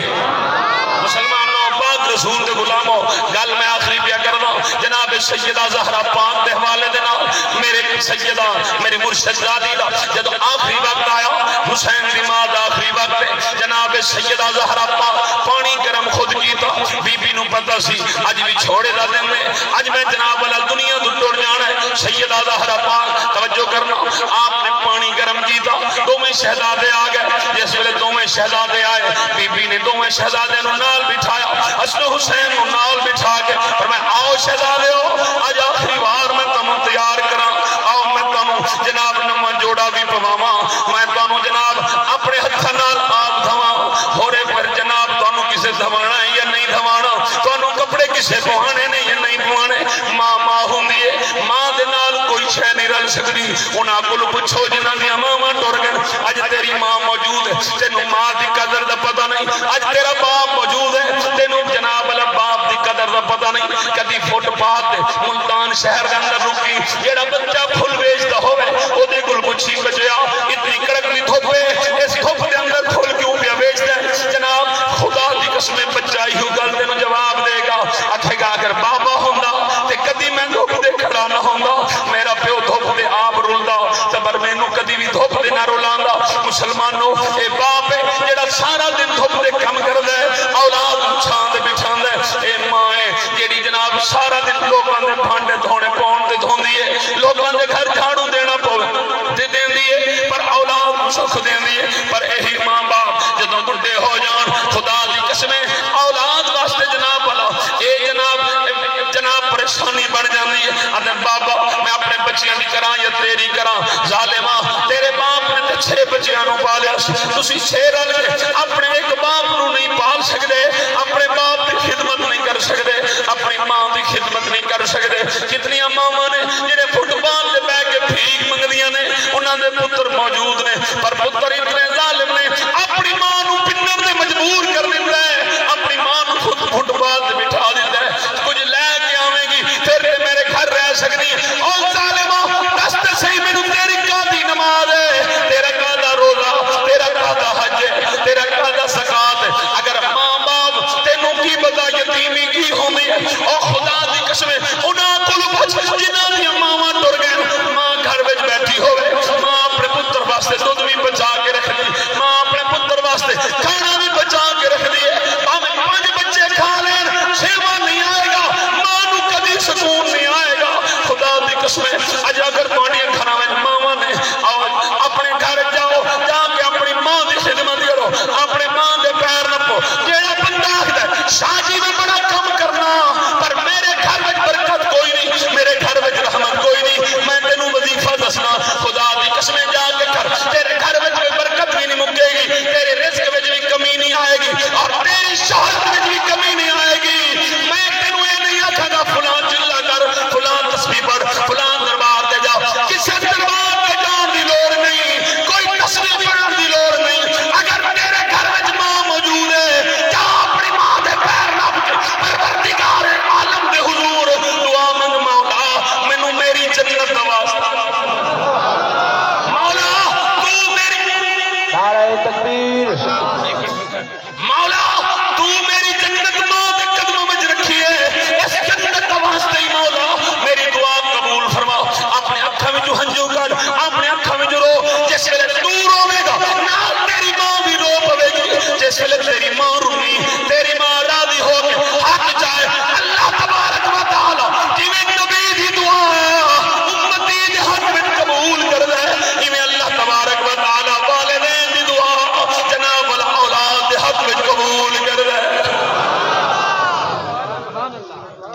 [SPEAKER 1] مسلمانوں، پاک رسول دے غلاموں، گل میں آخری پیا کرنا. جناب سیدہ زہرا پاک دے حوالے دے نال میرے سیدہ میری مرشد دادی دا جدو آخری وقت آیا، حسین دی ماں دا آخری وقت ہے، جناب سیدہ زہرا پاک پانی گرم خود کیتا. بی بی نو پتہ سی اج بھی چھوڑے دا دن ہے، اج میں جناب والا دنیا تو ٹر جانا ہے. سیدہ زہرا پاک توجہ کرنا، آپ نے پانی گرم کیتا. دو میں شہزادے آ گئے. جس ویلے دو میں شہزادے آئے، بی بی نے دو میں شہزادے نو نال بٹھایا، حسن حسین نو نال بٹھا کے فرمایا آؤ شہزادے ہو، اج آخری بار میں تمہیں تیار کراں. آؤ میں تمہیں جناب نواں جوڑا بھی پواواں، میں تمہیں جناب اپنے ہتھاں نال آپ دھواں. ہورے پر جناب تمہیں کسے دھوانا ہے یا نہیں دھوانا، تمہیں کپڑے کسے پوانے نے یا نہیں پوانے. ماں ماں ہوندی ہے، ماں دے نال کوئی شے نہیں رل سکدی. انہاں کول پوچھو جنہاں دی ماں ٹر گئے، اج تیری ماں موجود ہے، تینوں ماں دی قدر دا پتہ نہیں. اج تیرا باپ موجود ہے، تینوں جناب والا باپ دی قدر دا پتہ نہیں. کدی فٹ پاتھ تے ملتان شہر دے اندر رکی، جیڑا بچہ پھل بیچدا ہوے او دے کول پوچھی بچیا اتنی کڑکدی دھوپ ہے، اس دھوپ دے اندر پھل کیوں پیا بیچدا ہے؟ جناب خدا دی قسم بچہ ایو گل تینوں جواب دے گا، آکھے گا اگر بابا ہوندا تے کدی میں دھوپ دے کھڑا نہ ہوندا، میرا پیو دھوپ دے آپ رلدا تے پر مینوں کدی بھی دھوپ دے نہ رلاندا. مسلمانوں، اے باپ ہے جیڑا سارا دن دھوپ دے کم کردا ہے، اولاد چھاں تے بٹھاندا ہے. اے ماں ہے جیڑی جناب سارا دن لوکاں دے بھانڈے دھونے پاؤن تے دھوندی ہے، لوکاں دے گھر جھاڑو دینا پوے تے دیندی ہے، پر اولاد نوں سکھ دیندی ہے. پر یہی ماں باپ جدوں بڈھے ہو جان، خدا دی قسم اولاد واسطے جناب والا اے جناب پریشانی بن جاندی ہے. اگر بابا میں اپنے بچیاں دی کراں یا تیری کراں، ظالما تیرے باپ نے تے 6 بچیاں نوں پالیا، تسی 6 رل کے اپنے ایک باپ نوں نہیں پال سکدے، اپنے باپ دی خدمت نہیں کر سکدے، اپنی ماں دی خدمت نہیں کر سکدے. کتنی ماواں نے جڑے فٹ بال تے بیٹھ کے بھیک منگدیاں نے، انہاں دے پتر موجود نے، پر پتر اتنے ظالم نے اپنی ماں نوں پنن تے مجبور کر دیندا ہے، اپنی ماں نوں خود فٹ بال تے بٹھا دیندا ہے. کچھ لے کے آویں گی پھر تے میرے گھر رہ سکدی. او ظالما دس تے صحیح مینوں تیری کادی نماز ہے، تیرا کادا روزہ، تیرا کادا حج ہے، تیرا کادا زکات ہے. اگر ماں باپ تینوں کی پتہ یتیمی کی ہوندی ہے، او خدا دی قسم انہاں کول پوچھ جنہاں دی ماواں ٹر گئے. ماں گھر وچ بیٹھی ہوے، ماں اپنے پتر واسطے دودھ بھی بچا کے رکھ دی، ماں اپنے پتر واسطے کھانا بھی بچا کے رکھ دی ہے. بھاویں 5 بچے کھا لین، شیوا نہیں آئے گا، ماں نوں کبھی سکون نہیں آئے گا. خدا دی قسم اج اگر تہاڈے گھراں وچ ماواں نے اپنے گھر جاؤ، جا کے اپنی ماں دی خدمت کرو، اپنے ماں دے پیر نپو. جیڑا بندہ آکھدا شاجی میں بڑا کم کرنا پر میرے گھر وچ برکت کوئی نہیں، میرے گھر وچ رحمت کوئی نہیں، میں تینوں وظیفہ دسنا خدا دی قسم جا کے کر، تیرے گھر وچ کوئی برکت بھی نہیں مکے گی، تیرے رزق وچ بھی کمی نہیں آئے گی، اور تیری شہرت وچ بھی کمی نہیں آئے گی. میں تینوں یہ نہیں آکھاں گا فلاں چلا کر، فلاں تسبیح پڑھ، فلاں دربار تے جا، کسے دربار تے جان دی لوڑ نہیں، کوئی تسبیح پڑھن دی لوڑ نہیں. اگر تیرے گھر وچ ماں موجود ہے، جا اپنی ماں دے پیر نپ کے پروردگار عالم دے حضور دعا منگ، مولا مینوں میری جنت دا واسطہ، مولا تو میری
[SPEAKER 3] نعرہ تکبیر،
[SPEAKER 1] مولا تو میری جنت ماں دے قدموں وچ رکھی ہے، اس جنت دا واسطے ہی مولا میری دعا قبول فرما. اپنے اکھاں وچوں ہنجو کڈ، اپنے اکھاں وچ رو، جس ویلے تو روے گا نال تیری ماں بھی رو پوے گی. جس ویلے تیری ماں روی، تیری ماں راضی ہو کے حق چاہے اللہ تبارک و تعالی جویں نبی دی دعا امتی دے حق وچ قبول کردا ہے، ایویں اللہ تبارک و تعالی والدین دی دعا جناب اولاد دے حق وچ قبول کردا ہے.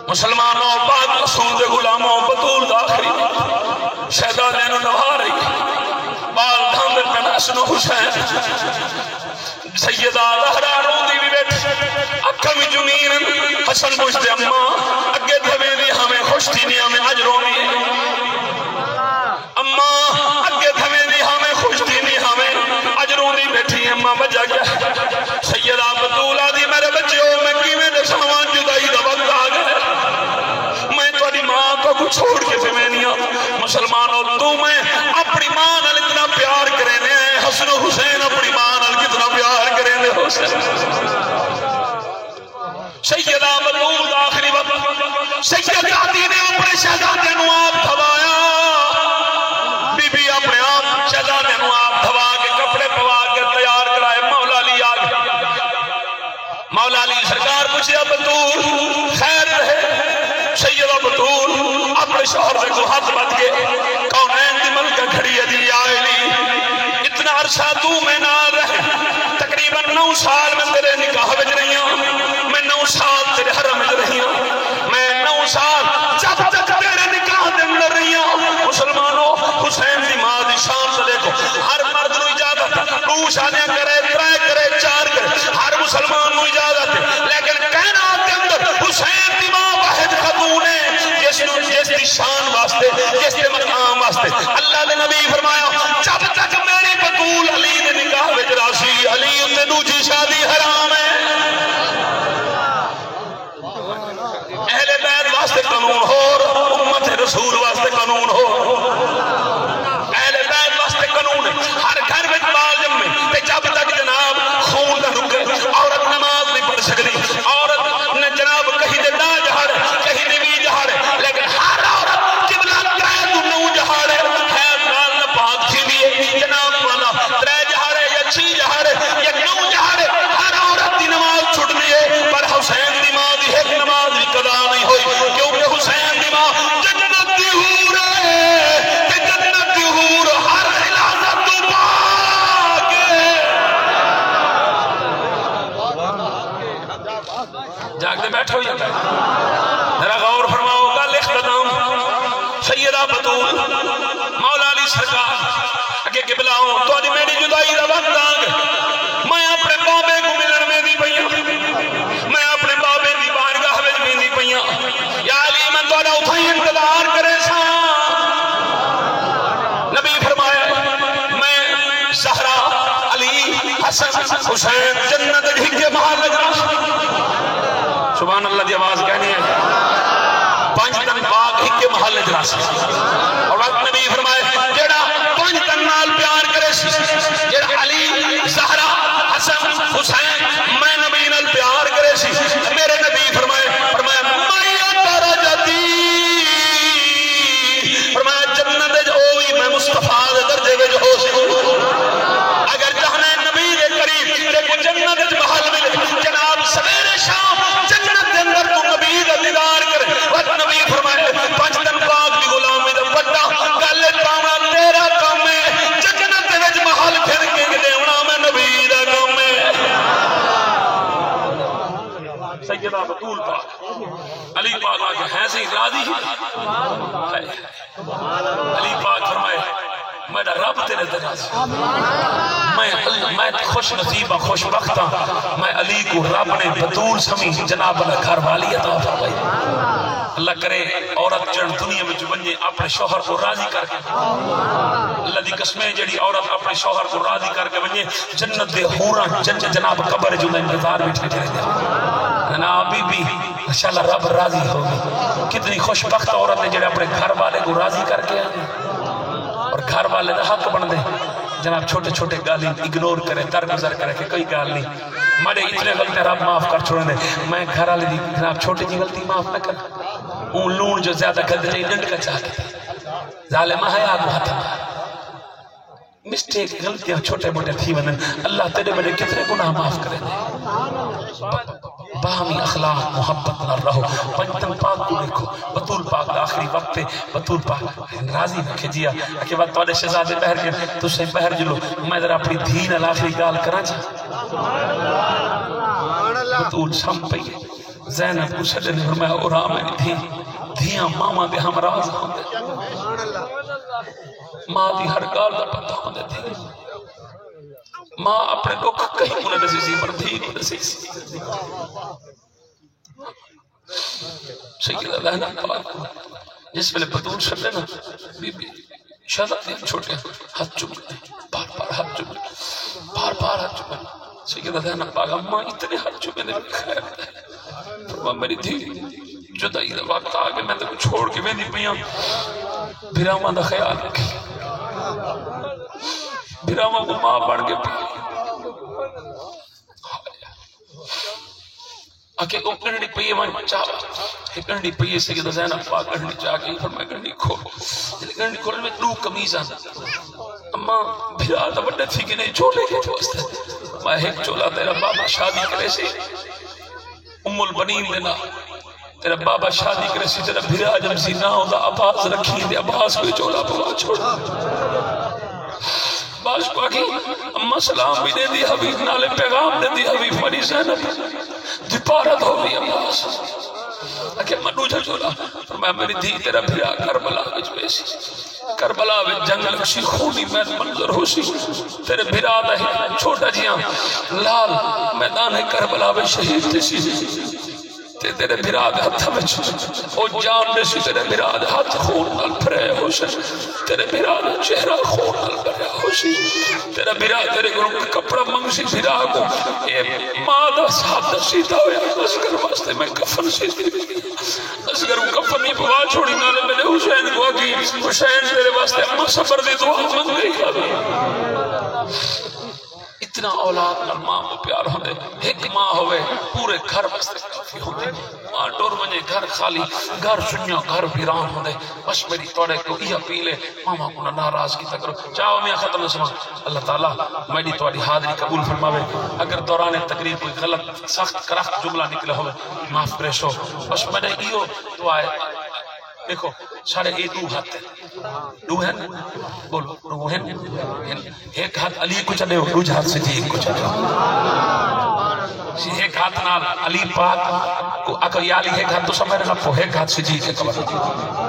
[SPEAKER 1] مسلمانوں، پاک رسول دے غلاموں، بطول دا آخری شہزادے نوں نبھا رہی، بال دھاندے پہ حسن حسین. سیدہ زہرا روندی بھی بیٹھی، اکھاں وچ زمین. حسن پوچھدے اماں اگے تھویں دی ہمیں خوش تھی نہیں، ہمیں اج روندی ہے. اماں اگے تھویں دی ہمیں خوش تھی نہیں، ہمیں اج روندی بیٹھی. اماں وجہ کیا؟ سیدہ بطول دی میرے بچیو میں کیویں دساواں جدائی دا وقت آ گیا، میں تہاڈی ماں کو چھوڑ کے میں نہیں. مسلمانوں، تو میں اپنی ماں نال اتنا پیار شہزادی نے اپنے شہزادے نو آپ دھوایا بی بی اپنے آپ شہزادے نو آپ دھوا کے کپڑے پوا کے تیار کرائے مولا علی آ گئے مولا علی سرکار پوچھے بطول خیر رہے سیدہ بطول اپنے شوہر سے کو ہاتھ بت کے کونین دی ملکہ کھڑی علی آئلی اتنا عرصہ تو میں نہ رہے تقریباً 9 سال میں تیرے نکاح بج رہی ہوں میں 9 سال تیرے حرم بج رہی ہوں میں 9 سال جب تک تیرے نکاح دے اندر رہی ہوں مسلمانوں حسین دی ماں دی شان سے دیکھو ہر مرد نو اجازت 2 شادیاں کرے 3 کرے 4 کرے ہر مسلمان نو اجازت ہے لیکن کائنات کے اندر حسین دی ماں واحد خاتون ہے جس دی شان واسطے جس دے مقام واسطے اللہ نے نبی فرمایا جب تک میری بطول علی نے نکاح وچ راسی علی تے دوجی شادی حرام ہے اہل بیت واسطے قانون ہو امت رسول واسطے قانون ہو اہل بیت واسطے قانون ہر گھر وچ بال جمے تے جب تک جناب خون نہ رکے عورت نماز نہیں پڑھ سکتی عورت نے جناب کہیں دے نہ جہاڑے کہیں دے بھی جہاڑے لیکن ہر عورت قبلہ کرائے تو نو جہاڑے خیر نال نہ پاک تھی بھی جناب مولا 3 جہاڑے یا 6 جہاڑے یا 9 جہاڑے ہر عورت دی نماز چھٹنی ہے پر حسین دی ماں دی ایک نماز بھی قضا نہیں ہوئی کیونکہ حسین دی ماں جنت دی حور ہے تے جنت دی حور ہر خلافت تو پاک ہے جاگتے بیٹھو یا ذرا غور فرماؤ گل اختتام سیدہ بطول مولا علی سرکار اگے قبلہ ہوں تو آدھی میری جدائی دا وقت آنگ میں اپنے بابے کو ملن میں دی پئیاں میں اپنے بابے دی بارگاہ وچ بھی دی پئیاں یا علی میں تہاڈا اتھائی انتظار کرے سا نبی فرمایا میں زہرا علی حسن حسین جنت ڈھگے محل لگا سبحان اللہ دی آواز کہنی ہے 5 تن پاک ہکے محل جراس اور وقت نبی فرمائے جیڑا 5 تن نال پیار کرے سی جیڑا علی زہرا حسن حسین میں نبی نال پیار کرے سی میرے نبی فرمائے میں درجتی فرمایا جنت جو ہوئی میں مصطفیٰ دے درجے وچ ہو سکوں اگر جہنے نبی دے قریب تے کو جنت وچ محل ملے جناب سویرے شام جنت دے اندر تو نبی دا دیدار کرے وقت نبی فرمائے 5 تن پاک دی غلامی دا بڑا گل پانا تیرا کام ہے جنت دے وچ محل پھر کے دیونا میں نبی دا کام ہے سیدہ بطول پاک علی پاک آگے ہیں سی راضی علی پاک فرمائے میرا رب تیرے درازی میں خوش نصیبہ خوش بختہ میں علی کو رب نے بطول سمی جناب اللہ گھر والی عطا فرمائی اللہ کرے عورت جن دنیا میں جو بنجے اپنے شوہر کو راضی کر کے اللہ دی قسمیں جڑی عورت اپنے شوہر کو راضی کر کے بنجے جنت دے حوراں جناب قبر جو انتظار بیٹھے چلے دیا جناب بی بی انشاءاللہ رب راضی ہوگی کتنی خوش بخت عورت نے جڑے اپنے گھر والے کو راضی کر کے اور گھر والے دا حق بن دے جناب چھوٹے چھوٹے گالی اگنور کرے درگزر کرے کہ کوئی گال نہیں مارے اتنے غلطے رب معاف کر چھوڑیں دے میں گھر والے دی جناب چھوٹی جی غلطی معاف نہ کر اون لون جو زیادہ غلطی چاہیے ڈنڈ کا چاہتے ظالمہ ہے آگ ہاتھا مسٹیک غلطیاں چھوٹے موٹے تھی ونن اللہ تیرے بڑے کتنے گناہ معاف کرے دے باہمی اخلاق محبت نہ رہو پنجتن پاک کو دیکھو بطول پاک آخری وقت پہ بطول پاک راضی رکھے جیا کہ وقت والے شہزادے بہر کے تو سے بہر جلو میں ذرا اپنی دین الاخری گال کرا جا بطول سم پئی زینب کو سجن فرمایا اور آمین دھی دھیاں ماما دے ہم راز ہوں دے ماں دی ہر گال دا پتہ ہوں دے تھی ماں اپنے دکھ کہیں انہیں نسیسی پر دھی کو نسیسی سیدہ لہنہ پاک جس ویلے بطول شد نا بی بی شہزادی چھوٹے ہاتھ چکنے بار بار ہاتھ چکنے بار بار ہاتھ چکنے سیدہ لہنہ پاک اماں اتنے ہاتھ چکنے بھی خیر ہے فرما میری دھی جدائی دا وقت آگے میں تو چھوڑ کے میں دی پیاں بھیراما دا خیال رکھی بھیراما کو ماں بڑھ کے پی اکے او کنڈی پئیے من چاہا ایک کنڈی پئیے سیدہ زینب پاک کنڈی چاہ گئی فرمائے کنڈی کھول کنڈی کھول میں دو کمیزاں اما بھرا دا بڑے تھی کہ نہیں چھوڑے کے دوست ہے میں ایک چولا تیرا بابا شادی کرے سی ام البنین دینا تیرا بابا شادی کرے سی تیرا بھرا جب سی نہ ہوں دا عباس رکھی دے عباس کوئی چولا پوا چھوڑا باش کو آگی اما سلام بھی دے دی حبیب نالے پیغام دے دی حبیب مری زینب دپارت ہو گئی عباس اکے منو جا چولا فرمایا میری دھی تیرا بھرا کربلا بچ بیسی کربلا بچ جنگل کشی خونی میں منظر ہو سی تیرے بھرا دا ہی چھوٹا جیاں لال میدان کربلا بچ شہید تے سی تیرے براد ہاتھ بچ او جان نے سی تیرے براد ہاتھ خون نال بھرے ہو سی تیرے براد چہرہ خون نال بھرے ہو سی تیرے براد تیرے گروہ کپڑا منگ سی بھرا کو اے مادہ ساتھ سیدھا ہویا اسکر واسطے میں کفن سیدھی اسکر وہ کفن نہیں پوا چھوڑی نالے میں نے حسین کو آگی حسین تیرے واسطے اما صبر دی دعا منگ گئی اتنا اولاد نال ماں کو پیار ہوندے ایک ماں ہوئے پورے گھر بستے کافی ہوندے ماں ٹور منجے گھر خالی گھر سنیا گھر ویران ہوندے بس میری توڑے کو یہ اپیلے ماما کو ناراض کی تکرو چاہو میں ختم سما اللہ تعالیٰ میری توڑی حاضری قبول فرماوے اگر دوران تقریر کوئی غلط سخت کرخت جملہ نکلے ہوئے معاف پریشو بس میں نے ایو دعائے دیکھو سارے اے دو ہاتھ دو ہیں بولو دو ہیں ایک ہاتھ علی کو چلے ہو دوج ہاتھ سے جی ایک کو چلے ہو ایک ہاتھ نال علی پاک کو اگر یا علی ایک ہاتھ تو سمجھ رہا تو ایک ہاتھ سے جی کے قبر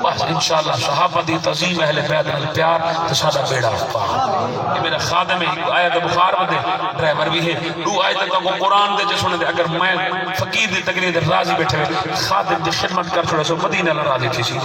[SPEAKER 1] بس انشاءاللہ صحابہ دی تعظیم اہل بیت نال پیار تو سادہ بیڑا پاک یہ میرا خادم ہے آیت بخار میں دے ڈرائیور بھی ہے دو آیت کا قرآن دے جسونے دے اگر میں فقیر دی تقریر دے راضی بیٹھے خادم دی خدمت کر چھوڑا سو مدینہ راضی تھی سی